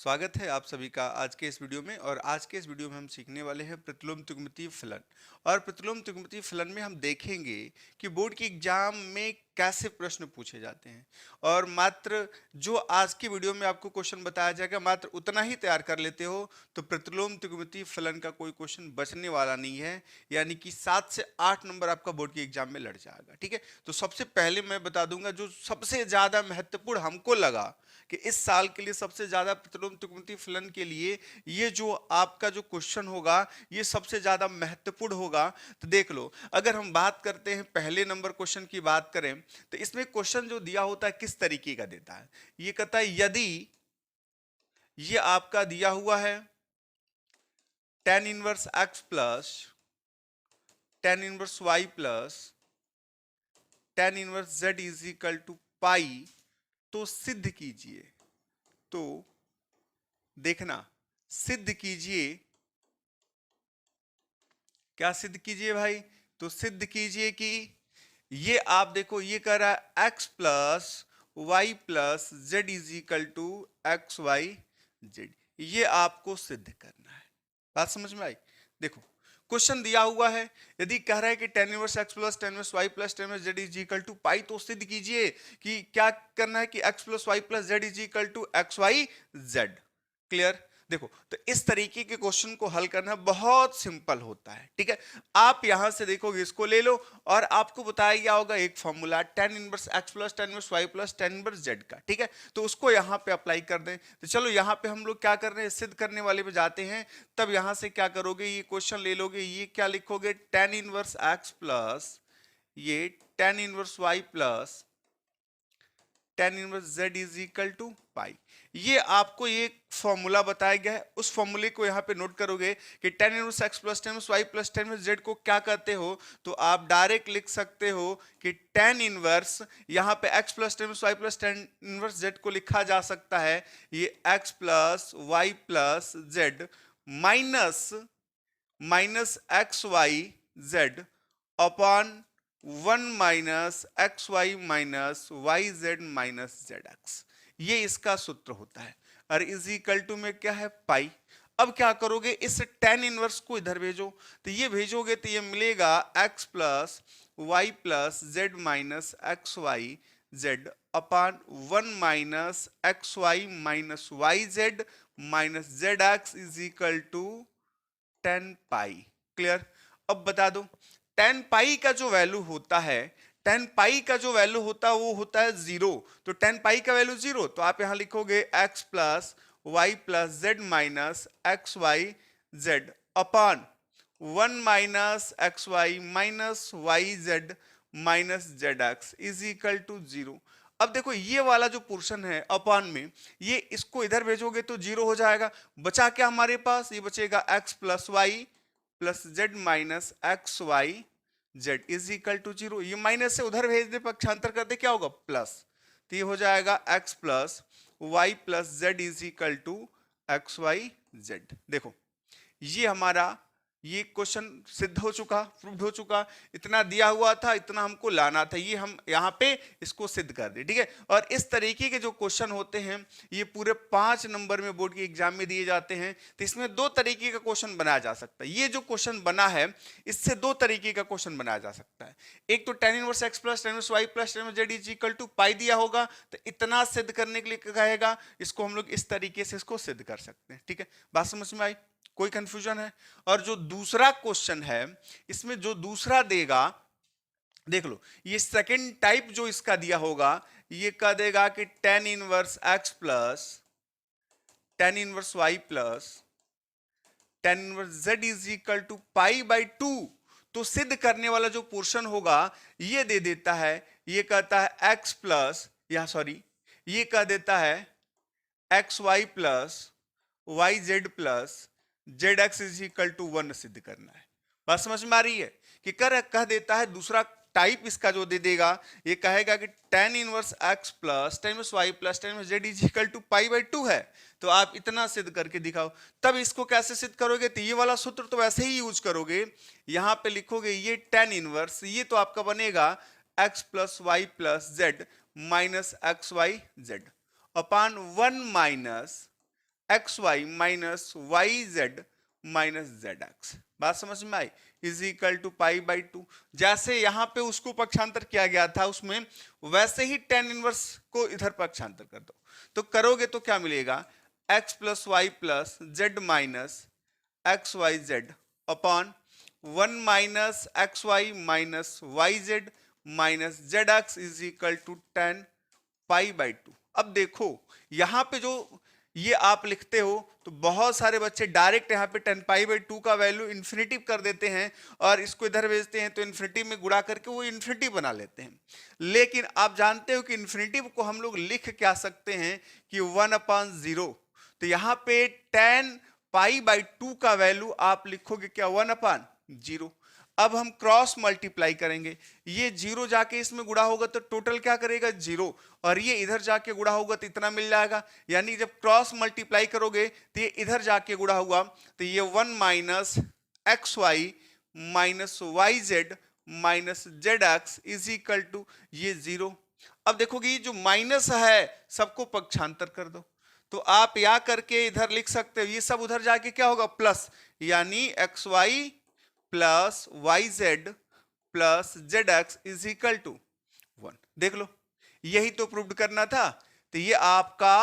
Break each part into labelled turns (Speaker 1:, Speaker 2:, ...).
Speaker 1: स्वागत है आप सभी का आज के इस वीडियो में। और आज के इस वीडियो में हम सीखने वाले हैं प्रतिलोम त्रिकोणमितीय फलन। और प्रतिलोम त्रिकोणमितीय फलन में हम देखेंगे कि बोर्ड के एग्जाम में कैसे प्रश्न पूछे जाते हैं। और मात्र जो आज की वीडियो में आपको क्वेश्चन बताया जाएगा मात्र उतना ही तैयार कर लेते हो तो प्रतिलोम त्रिकोणमितीय फलन का कोई क्वेश्चन बचने वाला नहीं है। यानी कि 7 से 8 नंबर आपका बोर्ड के एग्जाम में लड़ जाएगा। ठीक है, तो सबसे पहले मैं बता दूंगा जो सबसे ज्यादा महत्वपूर्ण हमको लगा कि इस साल के लिए सबसे ज्यादा प्रतिलोम त्रिकोणमितीय फलन के लिए ये जो आपका जो क्वेश्चन होगा ये सबसे ज्यादा महत्वपूर्ण होगा। तो देख लो, अगर हम बात करते हैं पहले नंबर क्वेश्चन की बात करें तो इसमें क्वेश्चन जो दिया होता है किस तरीके का देता है। ये कहता है यदि ये आपका दिया हुआ है tan inverse x plus tan inverse y plus tan inverse z is equal to pi, तो सिद्ध कीजिए। तो देखना, सिद्ध कीजिए। क्या सिद्ध कीजिए भाई? तो सिद्ध कीजिए कि ये आप देखो ये कह रहा है x plus y plus z is equal to x y z. ये आपको सिद्ध करना है। बात समझ में आई? देखो, क्वेश्चन दिया हुआ है, यदि कह रहा है कि tan inverse x plus tan inverse y plus tan inverse z is equal to pi, तो सिद्ध कीजिए कि क्या करना है कि x plus y plus z is equal to x y z. Clear? देखो, तो इस तरीके के क्वेश्चन को हल करना बहुत सिंपल होता है। ठीक है, आप यहां से देखोगे, इसको ले लो और आपको बताया गया होगा एक formula tan inverse x plus tan inverse y plus tan inverse z का। ठीक है, तो उसको यहां पे अप्लाई कर दें। तो चलो यहां पे हम लोग क्या कर रहे हैं, सिद्ध करने वाले पे जाते हैं। तब यहां से क्या करोगे, ये क्वेश्चन ले लोगे, ये क्या लिखोगे, tan इनवर्स x प्लस ये tan inverse y plus tan inverse z is equal to pi. ये आपको ये फॉर्मूला बताया गया है, उस फॉर्मूले को यहाँ पे नोट करोगे कि tan inverse x plus tan inverse y plus tan inverse z को क्या कहते हो। तो आप डायरेक्ट लिख सकते हो कि tan इनवर्स, यहाँ पे x plus tan inverse y plus tan inverse z को लिखा जा सकता है ये x plus y plus z minus x y z upon 1 minus x y minus y z minus z x. ये इसका सूत्र होता है। और इज इक्वल टू में क्या है, पाई। अब क्या करोगे, इस tan इनवर्स को इधर भेजो। तो ये भेजोगे तो ये मिलेगा x plus y plus z minus x y z upon 1 minus x y minus y z minus z x is equal to 10 pi. Clear? अब बता दो, 10 पाई का जो वैल्यू होता है, 10 पाई का जो वैल्यू होता है वो होता है 0। तो 10 पाई का वैल्यू 0, तो आप यहां लिखोगे x plus y plus z minus x y z upon 1 minus x y minus y z minus z x is equal to 0। अब देखो, ये वाला जो पोर्शन है अपॉन में, ये इसको इधर भेजोगे तो 0 हो जाएगा। बचा क्या हमारे पास, ये बचेगा x plus y plus z minus x y z is equal to 0। ये माइनस से उधर भेज दे, पक्षांतर कर दे, क्या होगा, प्लस। तो ये हो जाएगा x plus y plus z is equal to x y z. देखो, ये हमारा ये क्वेश्चन सिद्ध हो चुका, प्रूव्ड हो चुका। इतना दिया हुआ था, इतना हमको लाना था, ये हम यहाँ पे इसको सिद्ध कर दे। ठीक है, और इस तरीके के जो क्वेश्चन होते हैं ये पूरे 5 नंबर में बोर्ड के एग्जाम में दिए जाते हैं। तो इसमें 2 तरीके का क्वेश्चन बनाया जा सकता है। ये जो क्वेश्चन बना है इससे 2 तरीके का क्वेश्चन बनाया जा सकता है। एक तो tan inverse x plus tan inverse y plus tan inverse z is equal to pi दिया होगा, तो इतना सिद्ध करने के लिए कहेगा, इसको हम लोग इस तरीके से इसको सिद्ध कर सकते हैं। ठीक है, बात समझ में आई? कोई कंफ्यूजन है? और जो दूसरा क्वेश्चन है, इसमें जो दूसरा देगा, देख लो, ये सेकंड टाइप जो इसका दिया होगा, ये कह देगा कि tan inverse x plus tan inverse y plus tan inverse z is equal to pi by 2। तो सिद्ध करने वाला जो पोर्शन होगा ये दे देता है, ये कहता है x प्लस, या सॉरी, ये कह देता है x y plus y z plus z x is equal to 1 सिद्ध करना है। बात समझ में आ रही है? कि कह देता है दूसरा टाइप इसका जो दे देगा, ये कहेगा कि tan inverse x plus tan inverse y plus tan inverse z is equal to pi by 2 है। तो आप इतना सिद्ध करके दिखाओ। तब इसको कैसे सिद्ध करोगे, तो ये वाला सूत्र तो वैसे ही यूज करोगे। यहां पे लिखोगे ये tan इनवर्स, ये तो आपका बनेगा x plus y plus z minus x y z upon 1 minus x y minus y z minus z x. बात समझ में आई? Is equal to pi by two. जैसे यहां पे उसको पक्षांतर किया गया था उसमें, वैसे ही टेन इनवर्स को इधर पक्षांतर कर दो। तो करोगे तो क्या मिलेगा? X plus y plus z minus x y z upon 1 minus x y minus y z minus z x is equal to 10 pi by two. अब देखो यहां पे जो ये आप लिखते हो तो बहुत सारे बच्चे डायरेक्ट यहाँ पे 10 पाई बाई टू का वैल्यू इन्फिनिटी कर देते हैं और इसको इधर भेजते हैं तो इन्फिनिटी में गुणा करके वो इन्फिनिटी बना लेते हैं। लेकिन आप जानते हो कि इन्फिनिटी को हम लोग लिख क्या सकते हैं कि 1/0। तो यहाँ पे 10 पाई बाई टू का वैल्यू आप लिखोगे क्या? 1/0। अब हम क्रॉस मल्टीप्लाई करेंगे, ये जीरो जाके इसमें गुणा होगा तो टोटल क्या करेगा? जीरो, और ये इधर जाके गुणा होगा तो इतना मिल जाएगा। यानी जब क्रॉस मल्टीप्लाई करोगे तो ये इधर जाके गुणा होगा तो ये 1 minus x y minus y z minus z x is equal to ये जीरो। अब देखोगे ये जो माइनस है सबको पक्षांतर कर दो, तो आप या करके इधर लिख सकते हो, ये सब उधर जाके क्या होगा? प्लस, यानी x y plus y z plus z x is equal to 1। देख लो, यही तो प्रूव करना था, तो ये आपका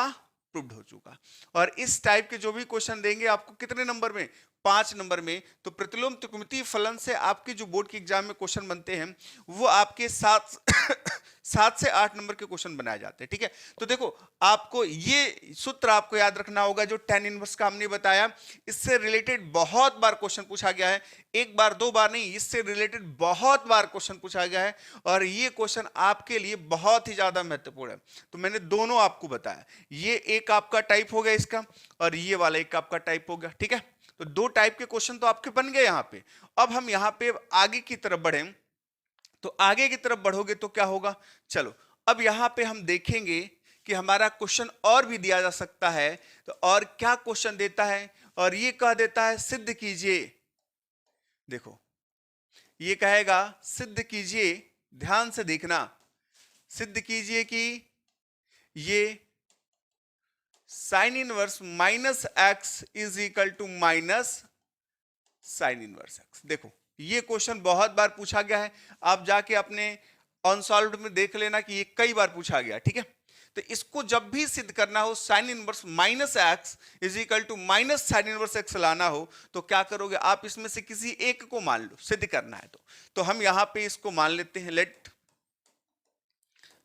Speaker 1: प्रूव हो चुका। और इस टाइप के जो भी क्वेश्चन देंगे आपको कितने नंबर में? 5 नंबर में। तो प्रतिलोम त्रिकोणमितीय फलन से आपके जो बोर्ड के एग्जाम में क्वेश्चन बनते हैं वो आपके 7 से 8 नंबर के क्वेश्चन बनाए जाते हैं। ठीक है, तो देखो आपको ये सूत्र आपको याद रखना होगा जो tan इनवर्स का हमने बताया। इससे रिलेटेड बहुत बार क्वेश्चन पूछा गया है, एक बार दो बार नहीं, इससे रिलेटेड बहुत बार क्वेश्चन पूछा गया है और ये क्वेश्चन आपके लिए बहुत ही ज्यादा महत्वपूर्ण है। तो मैंने दोनों आपको बताया, ये एक आपका टाइप हो गया इसका और ये वाला एक आपका टाइप हो गया। ठीक है, तो दो टाइप के क्वेश्चन तो आपके बन गए यहां पे। अब हम यहां पे आगे की तरफ बढ़े, तो आगे की तरफ बढ़ोगे तो क्या होगा? चलो अब यहां पे हम देखेंगे कि हमारा क्वेश्चन और भी दिया जा सकता है। तो और क्या क्वेश्चन देता है? और ये कह देता है सिद्ध कीजिए। देखो ये कहेगा सिद्ध कीजिए, ध्यान से देखना, सिद्ध कीजिए कि ये sine inverse minus x is equal to minus sine inverse x. देखो ये क्वेश्चन बहुत बार पूछा गया है, आप जाके अपने अनसॉल्व्ड में देख लेना कि ये कई बार पूछा गया। ठीक है, तो इसको जब भी सिद्ध करना हो, sine inverse minus x is equal to minus sine inverse x लाना हो, तो क्या करोगे आप? इसमें से किसी एक को मान लो, सिद्ध करना है तो हम यहां पे इसको मान लेते हैं। Let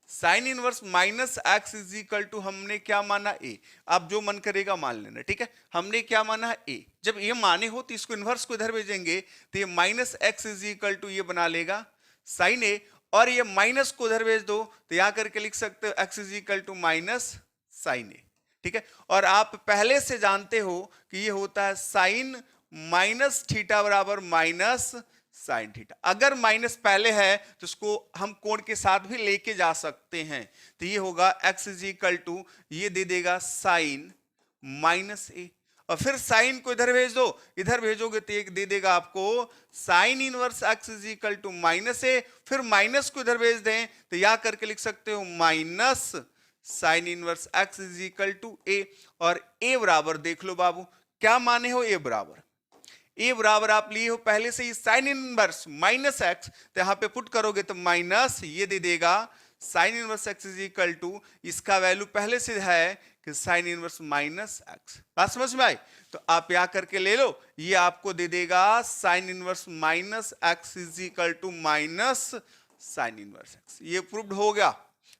Speaker 1: sine inverse minus x is equal to, हमने क्या माना? ए। आप जो मन करेगा मान लेना। ठीक है, हमने क्या माना? ए। जब ये माने हो तो इसको इनवर्स को इधर भेजेंगे तो ये minus x is equal to ये बना लेगा साइन ए, और ये माइनस को इधर भेज दो तो यहां करके लिख सकते हो x is equal to minus sine a. ठीक है, और आप पहले से जानते हो कि ये होता है साइन माइनस थीटा बराबर माइनस साइन थीटा। अगर माइनस पहले है तो उसको हम कोण के साथ भी लेके जा सकते हैं। तो ये होगा x इज इक्वल टू, ये दे देगा साइन माइनस ए, और फिर साइन को इधर भेज दो, इधर भेजोगे तो एक दे देगा आपको sine inverse x is equal to minus a, फिर माइनस को इधर भेज दें तो या करके लिख सकते हो minus sine inverse x is equal to a. और a बराबर देख लो बाबू, क्या माने हो? a बराबर, ए बराबर आप लिए हो पहले से ही साइन इनवर्स माइनस एक्स, तो यहां पे पुट करोगे तो माइनस ये दे देगा sine inverse x is equal to, इसका वैल्यू पहले से है कि साइन इनवर्स माइनस एक्स। बात समझ में आई? तो आप यहां करके ले लो, ये आपको दे देगा sine inverse minus x is equal to minus sine inverse x. ये प्रूव्ड हो गया।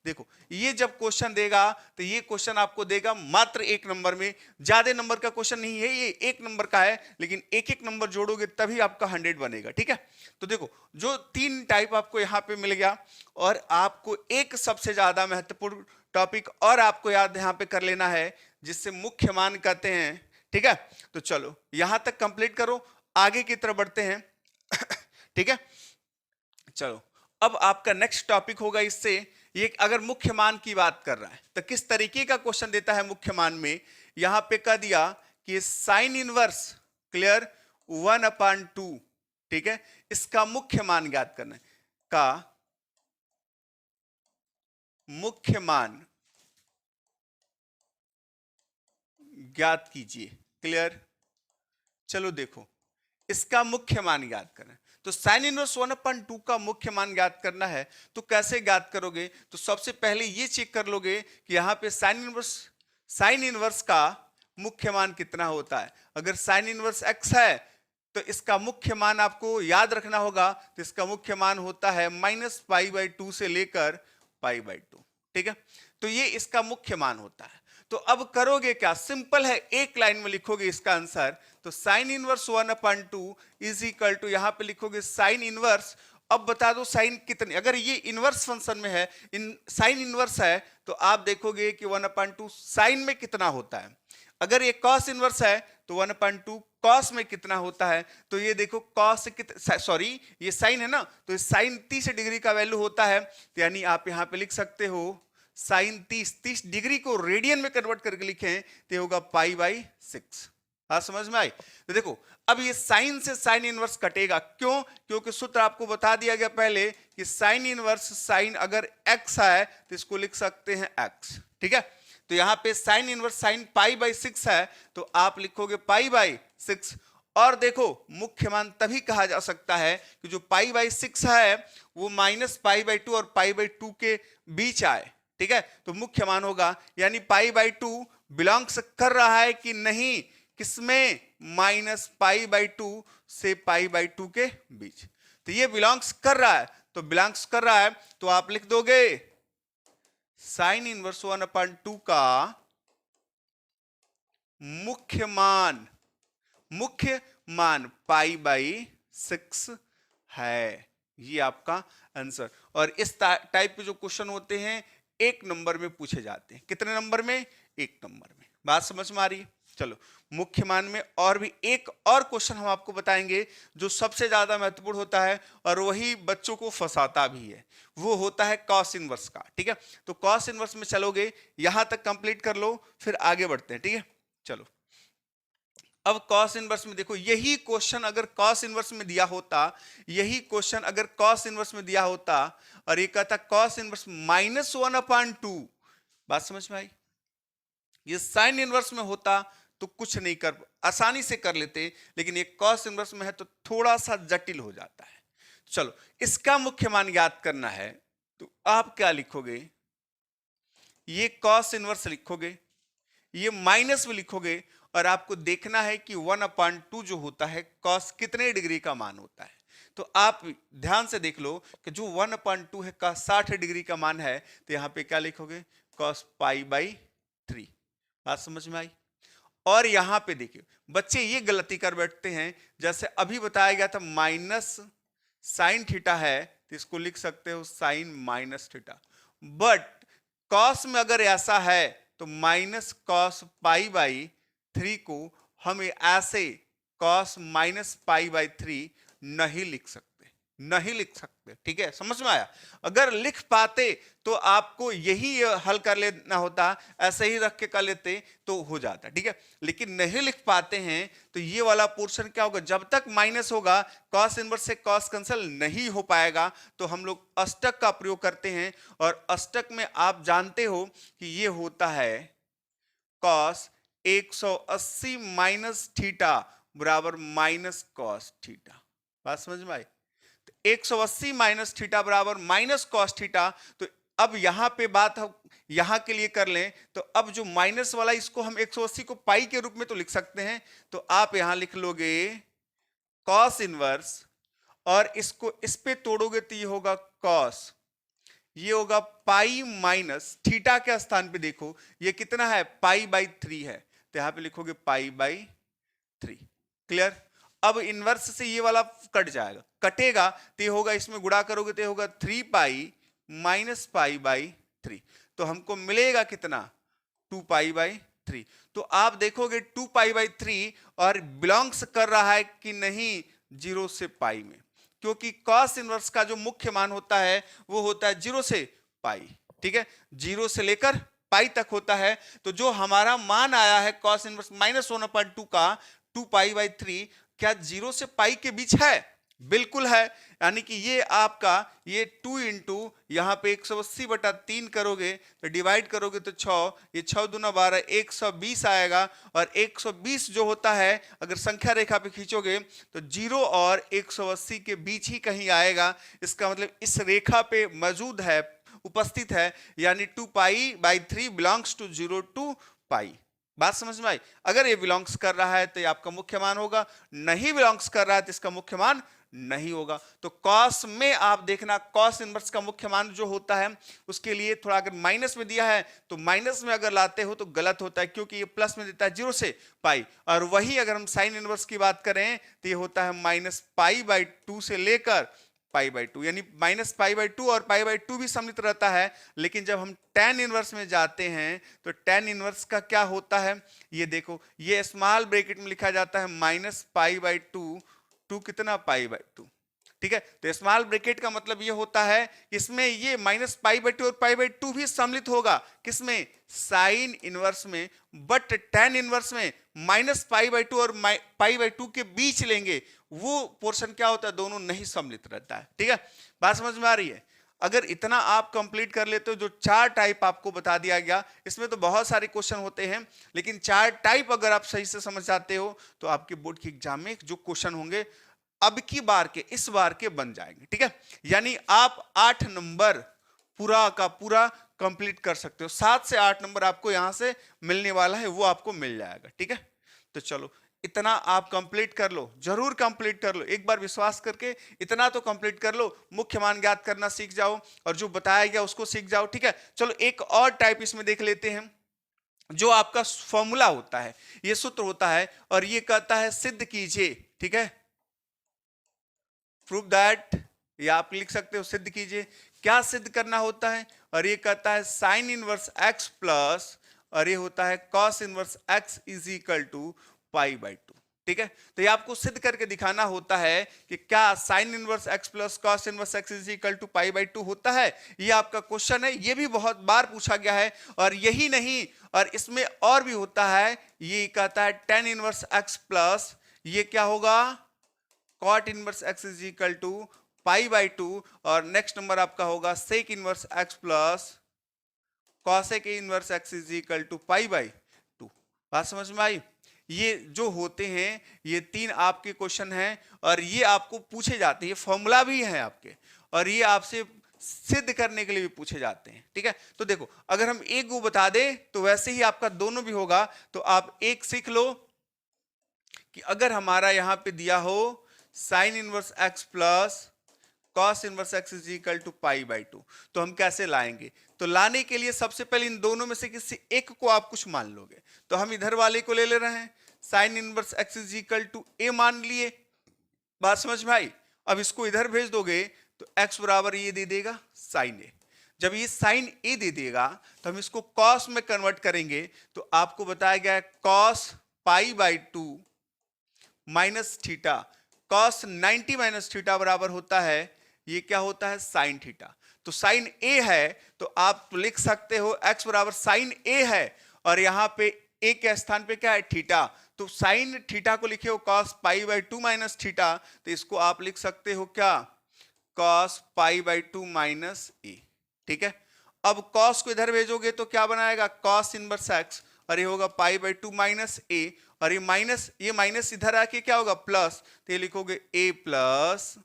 Speaker 1: देखो ये जब क्वेश्चन देगा तो ये क्वेश्चन आपको देगा मात्र 1 नंबर में, ज्यादा नंबर का क्वेश्चन नहीं है, ये 1 नंबर का है, लेकिन एक एक नंबर जोड़ोगे तभी आपका 100 बनेगा। ठीक है, तो देखो जो 3 टाइप आपको यहां पे मिल गया, और आपको एक सबसे ज्यादा महत्वपूर्ण टॉपिक और आपको याद यहां पे कर लेना है जिससे मुख्य मान कहते हैं। ठीक है, तो चलो यहां तक कंप्लीट करो, आगे की तरफ बढ़ते हैं। ठीक है, चलो अब आपका नेक्स्ट टॉपिक होगा इससे, ये अगर मुख्य मान की बात कर रहा है तो किस तरीके का क्वेश्चन देता है मुख्य मान में। यहां पे कह दिया कि साइन इनवर्स क्लियर 1/2, ठीक है, इसका मुख्य मान ज्ञात करना है, का मुख्य मान ज्ञात कीजिए। क्लियर? चलो देखो, इसका मुख्य मान ज्ञात करें। तो साइन इनवर्स 1/2 का मुख्य मान ज्ञात करना है, तो कैसे ज्ञात करोगे? तो सबसे पहले ये चेक कर लोगे कि यहाँ पे साइन इनवर्स का मुख्य मान कितना होता है। अगर साइन इनवर्स x है तो इसका मुख्य मान आपको याद रखना होगा, तो इसका मुख्य मान होता है -π/2 से लेकर π/2। ठीक है, तो ये इसका मुख्य मान होता है। तो अब करोगे क्या? सिंपल है, एक लाइन में लिखोगे इसका आंसर। तो sine inverse 1/2 is equal to, यहां पे लिखोगे साइन इनवर्स। अब बता दो साइन कितने, अगर ये इनवर्स फंक्शन में है, साइन इनवर्स है, तो आप देखोगे कि 1/2 साइन में कितना होता है। अगर ये कॉस इनवर्स है तो 1/2 कॉस में कितना होता है। तो ये देखो कॉस सॉरी ये साइन है ना, तो साइन 30 डिग्री का वैल्यू होता है। तो यानी आप यहां पे लिख सकते हो साइन 30 डिग्री को रेडियन में कन्वर्ट करके लिखें तो होगा π/6। हाँ, समझ में आई? तो देखो अब ये साइन से साइन इनवर्स कटेगा, क्यों? क्योंकि सूत्र आपको बता दिया गया पहले कि साइन इनवर्स साइन अगर x है तो इसको लिख सकते हैं x। ठीक है, तो यहां पे साइन इनवर्स साइन π/6 है, तो आप लिखोगे π/6। और देखो मुख्य मान तभी कहा जा सकता है कि जो π/6 है वो -π/2 और π/2 के बीच आए। ठीक है, तो मुख्य मान होगा, यानी π/2 बिलोंग्स कर रहा है कि नहीं, किसमें? -π/2 से π/2 के बीच। तो ये बिलोंग्स कर रहा है, तो बिलोंग्स कर रहा है तो आप लिख दोगे साइन इनवर्स 1/2 का मुख्य मान π/6 है। ये आपका आंसर। और इस टाइप के जो क्वेश्चन होते हैं 1 नंबर में पूछे जाते हैं। कितने नंबर में? 1 नंबर में। बात समझ में आ रही है? चलो, मुख्य मान में और भी एक और क्वेश्चन हम आपको बताएंगे जो सबसे ज्यादा महत्वपूर्ण होता है और वही बच्चों को फंसाता भी है, वो होता है कॉस इनवर्स का। ठीक है, तो कॉस इनवर्स में चलोगे, यहां तक कंप्लीट कर लो, फिर आगे बढ़ते हैं। ठीक है, चलो अब कॉस इनवर्स में देखो, यही क्वेश्चन अगर कॉस इनवर्स में दिया होता, यही क्वेश्चन अगर कॉस इनवर्स में दिया होता और ये कहता कॉस इनवर्स -1/2, बात समझ में आई? ये साइन इनवर्स में होता तो कुछ नहीं कर, आसानी से कर लेते, लेकिन ये कॉस इनवर्स में है तो थोड़ा सा जटिल हो जाता है। चलो, इसका मुख्य मान ज्ञात करना है, तो आप क्या लिखोगे? ये कॉस इनवर्स लिखोगे, ये माइनस में लिखोगे, और आपको देखना है कि 1/2 जो होता है कॉस कितने डिग्री का मान होता है। तो आप ध्यान से देख लो कि जो 1/2 है का 60 डिग्री का मान है, तो यहां पे क्या लिखोगे? कॉस π/3। बात समझ में आई? और यहां पे देखिए बच्चे ये गलती कर बैठते हैं, जैसे अभी बताया गया था माइनस साइन थीटा है तो इसको लिख सकते हो sine minus theta, but cos में अगर ऐसा है तो माइनस कॉस π/3 को हम ऐसे कॉस -π/3 नहीं लिख सकते, नहीं लिख सकते। ठीक है, समझ में आया? अगर लिख पाते तो आपको यही हल कर लेना होता, ऐसे ही रख के कर लेते तो हो जाता। ठीक है, लेकिन नहीं लिख पाते हैं तो ये वाला पोर्शन क्या होगा? जब तक माइनस होगा कॉस इनवर्स से कॉस कैंसिल नहीं हो पाएगा, तो हम लोग अष्टक का प्रयोग करते हैं, और अष्टक में आप जानते हो कि ये होता है कॉस 180 माइनस थीटा बराबर माइनस कॉस थीटा। बात समझ में आई? 180 माइनस थीटा बराबर माइनस कॉस थीटा। तो अब यहां पे बात हम यहां के लिए कर लें, तो अब जो माइनस वाला इसको हम 180 को पाई के रूप में तो लिख सकते हैं, तो आप यहां लिख लोगे कॉस इनवर्स, और इसको इस पे तोड़ोगे तो ये होगा कॉस, ये होगा पाई माइनस थीटा के स्थान पे देखो ये कितना है? π/3 है, तो यहां पे लिखोगे π/3। क्लियर? अब इनवर्स से ये वाला कट जाएगा, कटेगा तो ये होगा, इसमें गुणा करोगे तो ये होगा 3π माइनस π/3, तो हमको मिलेगा कितना? 2π/3। तो आप देखोगे 2π/3 और बिलोंग्स कर रहा है कि नहीं 0 से पाई में, क्योंकि कॉस इनवर्स का जो मुख्य मान होता है वो होता है 0 से पाई। ठीक है, 0 से लेकर पाई तक होता है। तो जो हमारा मान आया है कॉस इनवर्स -1/2 का 2π/3, क्या 0 से पाई के बीच है? बिल्कुल है, यानी कि ये आपका ये 2 इंटू यहाँ पे 180/3 करोगे तो डिवाइड करोगे तो 6, ये 6 दूना 12, 120 आएगा। और 120 जो होता है अगर संख्या रेखा पे खींचोगे तो 0 और 180 के बीच ही कहीं आएगा। इसका मतलब इस रेखा पे मौजूद है, उपस्थित है, यानी 2π/3 बिलोंग्स टू 0 टू पाई। बात समझ में आई? अगर ये बिलोंग्स कर रहा है तो ये आपका मुख्य मान होगा, नहीं बिलोंग्स कर रहा है तो इसका मुख्य मान नहीं होगा। तो कॉस में आप देखना, कॉस इनवर्स का मुख्य मान जो होता है उसके लिए थोड़ा अगर माइनस में दिया है तो माइनस में अगर लाते हो तो गलत होता है, क्योंकि ये प्लस में देता है 0 से पाई। और वही अगर हम साइन इनवर्स की बात करें तो ये होता है -π/2 से लेकर π/2, यानी -π/2 और π/2 भी सम्मिलित रहता है। लेकिन जब हम tan इनवर्स में जाते हैं तो tan इनवर्स का क्या होता है, ये देखो, ये स्मॉल ब्रैकेट में लिखा जाता है -π/2 टू कितना π/2। ठीक है, तो स्मॉल ब्रैकेट का मतलब ये होता है इसमें ये -π/2 और π/2 भी सम्मिलित होगा, किसमें, साइन इनवर्स में। बट tan इनवर्स में -π/2 और π/2 के बीच लेंगे, वो पोर्शन क्या होता है, दोनों नहीं सम्मिलित रहता है। ठीक है, बात समझ में आ रही है? अगर इतना आप कंप्लीट कर लेते हो, जो 4 टाइप आपको बता दिया गया, इसमें तो बहुत सारे क्वेश्चन होते हैं, लेकिन 4 टाइप अगर आप सही से समझ जाते हो तो आपके बोर्ड की एग्जाम में जो क्वेश्चन होंगे अब की बार के, इस बार के बन जाएंगे। ठीक है, यानी आप 8 नंबर पूरा का पूरा कंप्लीट कर सकते हो। 7 से 8 नंबर आपको यहां से मिलने वाला है, वो आपको मिल जाएगा। ठीक है, तो चलो इतना आप कंप्लीट कर लो, जरूर कंप्लीट कर लो, एक बार विश्वास करके इतना तो कंप्लीट कर लो। मुख्य मान ज्ञात करना सीख जाओ और जो बताया गया उसको सीख जाओ। ठीक है, चलो एक और टाइप इसमें देख लेते हैं, जो आपका फॉर्मूला होता है, ये सूत्र होता है और ये कहता है सिद्ध कीजिए। ठीक है, प्रूव दैट, या आप लिख सकते हो सिद्ध कीजिए। क्या सिद्ध करना होता है, और ये कहता है साइन इनवर्स x प्लस, और ये होता है cos inverse x is equal to π/2। ठीक है, तो ये आपको सिद्ध करके दिखाना होता है कि क्या sine inverse x plus cos inverse x is equal to π/2 होता है। ये आपका क्वेश्चन है, ये भी बहुत बार पूछा गया है। और यही नहीं, और इसमें और भी होता है, ये कहता है tan इनवर्स x प्लस, ये क्या होगा, cot inverse x is equal to π/2। और नेक्स्ट नंबर आपका होगा sec inverse x plus cosec inverse x is equal to π/2। बात समझ में आई? ये जो होते हैं ये 3 आपके क्वेश्चन हैं और ये आपको पूछे जाते हैं, ये फॉर्मूला भी है आपके, और ये आपसे सिद्ध करने के लिए भी पूछे जाते हैं। ठीक है, तो देखो अगर हम एक को बता दें तो वैसे ही आपका दोनों भी होगा। तो आप एक सीख लो कि अगर हमारा यहां पे दिया हो sine inverse x plus cos inverse x is equal to π/2, तो हम कैसे लाएंगे। तो लाने के लिए सबसे पहले इन दोनों में से किसी एक को आप कुछ मान लोगे। तो हम इधर वाले को ले रहे हैं, sine inverse x is equal to a मान लिए। बात समझ में आई? अब इसको इधर भेज दोगे तो x बराबर ये दे देगा साइन a। जब ये साइन a दे देगा तो हम इसको कॉस में कन्वर्ट करेंगे। तो आपको बताया गया है cos π/2 minus theta, cos 90 minus theta बराबर होता है, ये क्या होता है, साइन थीटा। तो साइन a है तो आप लिख सकते हो x बराबर साइन a है, और यहां पे a के स्थान पे क्या है, थीटा। तो साइन थीटा को लिखे हो कॉस π/2 माइनस थीटा, तो इसको आप लिख सकते हो क्या, कॉस π/2 माइनस a। ठीक है, अब कॉस को इधर भेजोगे तो क्या बनाएगा, कॉस इनवर्स x, और ये होगा π/2 माइनस a, और ये माइनस इधर आके क्या होगा, प्लस। तो ये लिखोगे a plus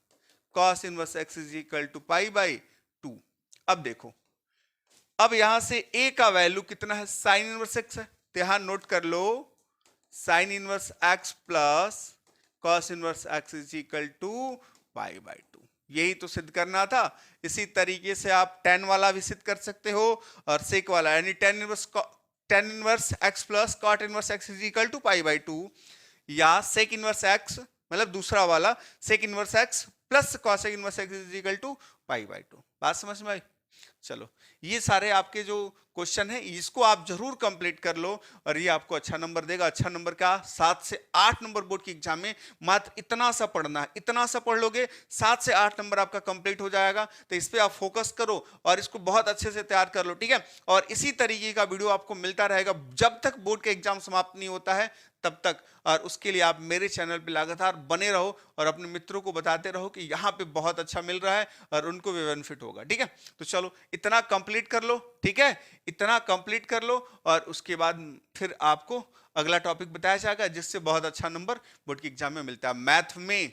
Speaker 1: cos inverse x is equal to π/2। अब देखो, अब यहां से a का वैल्यू कितना है, साइन इनवर्स x है, तो यहां नोट कर लो sine inverse x plus cos inverse x is equal to π/2। यही तो सिद्ध करना था। इसी तरीके से आप tan वाला भी सिद्ध कर सकते हो और सेक वाला, यानी tan inverse x plus cot inverse x is equal to π/2, या सेक इनवर्स x मतलब दूसरा वाला sec inverse x plus cosec inverse x is equal to π/2। बात समझ में आई? चलो ये सारे आपके जो क्वेश्चन है इसको आप जरूर कंप्लीट कर लो और ये आपको अच्छा नंबर देगा। अच्छा नंबर का 7 से 8 नंबर बोर्ड की एग्जाम में मात्र इतना सा पढ़ना है, इतना सा पढ़ लोगे 7 से 8 नंबर आपका कंप्लीट हो जाएगा। तो इस पे आप फोकस करो और इसको बहुत अच्छे से तैयार कर लो, ठीक है। और इसी तरीके का वीडियो आपको मिलता रहेगा जब तक बोर्ड का एग्जाम समाप्त नहीं होता है, तब तक, और उसके लिए आप मेरे चैनल पे लगातार बने रहो और अपने मित्रों को बताते रहो कि यहाँ पे बहुत अच्छा मिल रहा है और उनको भी बेनिफिट होगा। ठीक है, तो चलो इतना कंप्लीट कर लो। ठीक है, इतना कंप्लीट कर लो और उसके बाद फिर आपको अगला टॉपिक बताया जाएगा जिससे बहुत अच्छा नंबर बोर्ड की एग्जाम में मिलता है। मैथ में